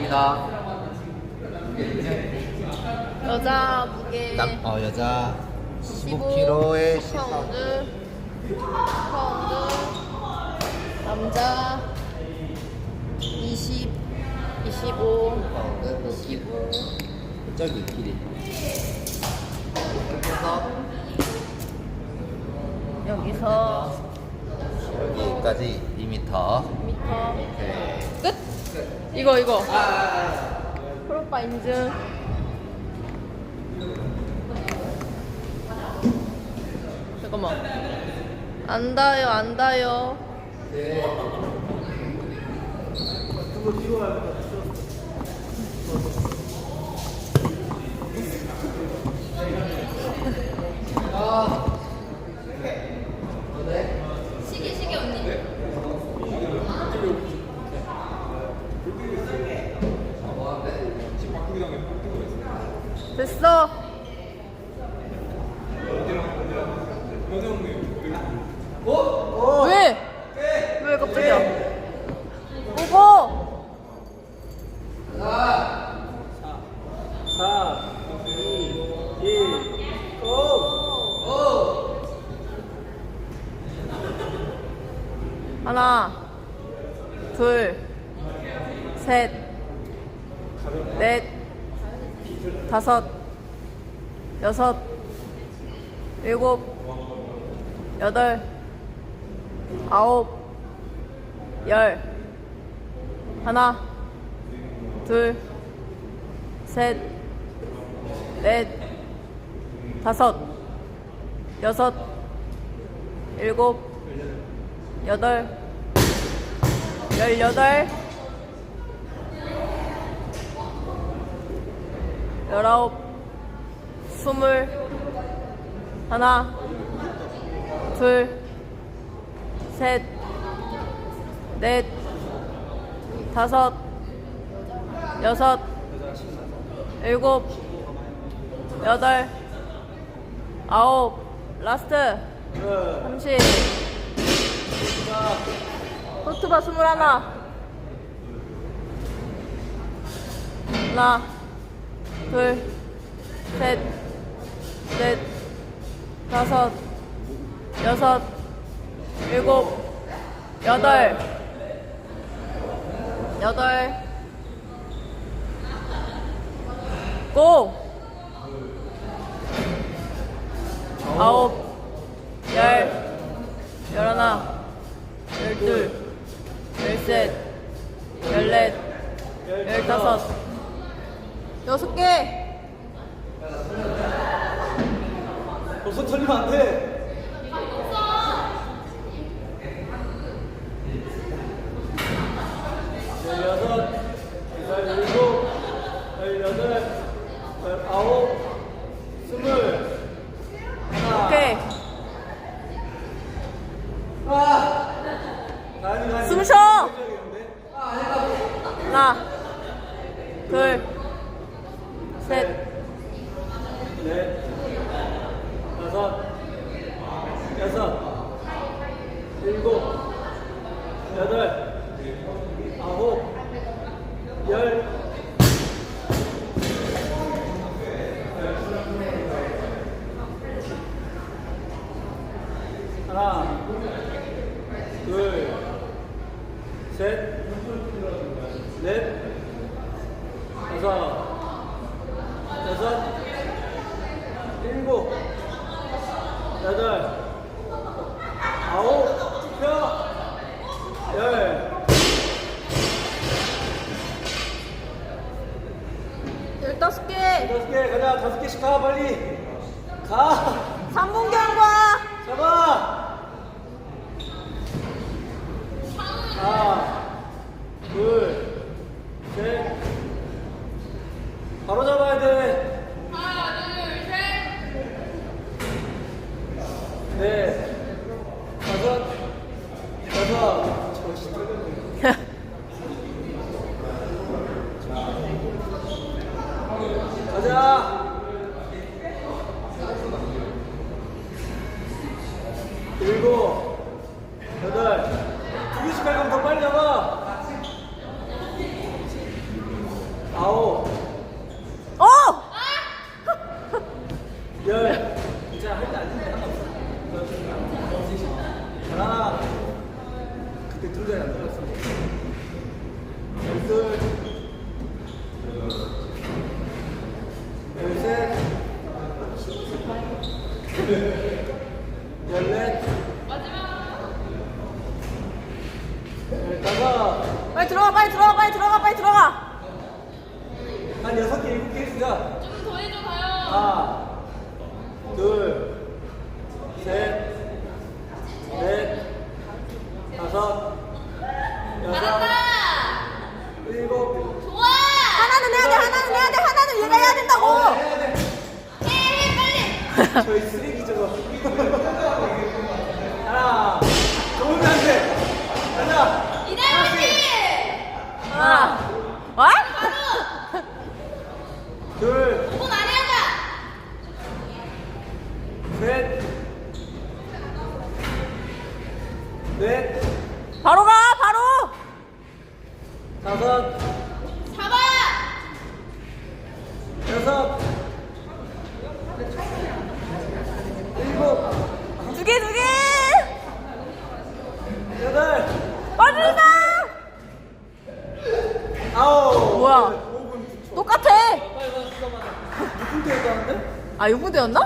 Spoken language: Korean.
갑니다. 여자 무게 여자 15kg에 10파운드. 10파운드. 남자 20, 25, 25. 저기 길이. 여기서 여기까지 2m. 2m. 오케이. 끝. 이거. 프로파 인증. 잠깐만. 안 닿아요. 시계 언니. 됐어. 왜 갑자기야? 오고. 4, 2, 1, 고! 하나, 둘, 셋, 넷, 다섯, 여섯, 일곱, 여덟, 아홉, 열. 하나, 둘, 셋, 넷, 다섯, 여섯, 일곱, 여덟, 18, 19, 20. 하나, 둘, 셋, 넷, 다섯, 여섯, 일곱, 여덟, 아홉. 라스트 30. 토트바 21. 하나, 둘, 셋, 넷, 다섯, 여섯, 일곱, 여덟. 고! 아홉, 열, 열하나, 열둘, 열셋, 열넷, 열다섯. 6개. 벌써 털리면 안 돼. 열여섯, 열일곱, 열여덟, 열아홉, 20. 오케이. 나연이 숨 쉬어. 하나, 둘, 셋, 넷, 다섯, 여섯, 일곱, 여덟, 아홉, 열. 하나, 둘, 셋, 넷, 다섯, 여섯, 일곱, 여덟, 아홉, 열. 15개. 5개 가자. 5개씩 가 빨리. 가. 3분 경과. 잡아. 하나, 둘, 셋. 바로 잡아야 돼. 하나, 둘, 셋. 넷, 다섯, 여섯. 정신 떨렸네. 가자. 일곱, 여덟. 2개씩 가면 더 빨리 잡아. 시간이 안 걸렸어. 둘, 셋, 열넷, 열다섯, 빨리 들어가, 빨리 들어가, 빨리 들어가, 빨리 들어가. 한 6개, 7개 해주자. 좀 더 해줘, 가요. 하나, 둘, 셋, 넷, 다섯, 여섯, 일곱. 좋아. 하나는 해야 돼, 하나는 해야 돼, 하나는 얘가 해야 된다고. 해야 돼. 해, 빨리. 저희 쓰레기 저거. 하나, 좋으면 안 돼. 하나, 하나. 어? 둘, 5분 안에 하자. 셋, 넷, 바로 가, 바로. 다섯, 잡아. 여섯, 일곱, 두 개, 두 개. 여덟, 빠진다. 아홉. 뭐야? 5분 9초. 똑같아. 빨리 가서 수다 맞아. 6분 되었다는데? 아, 6분 되었나?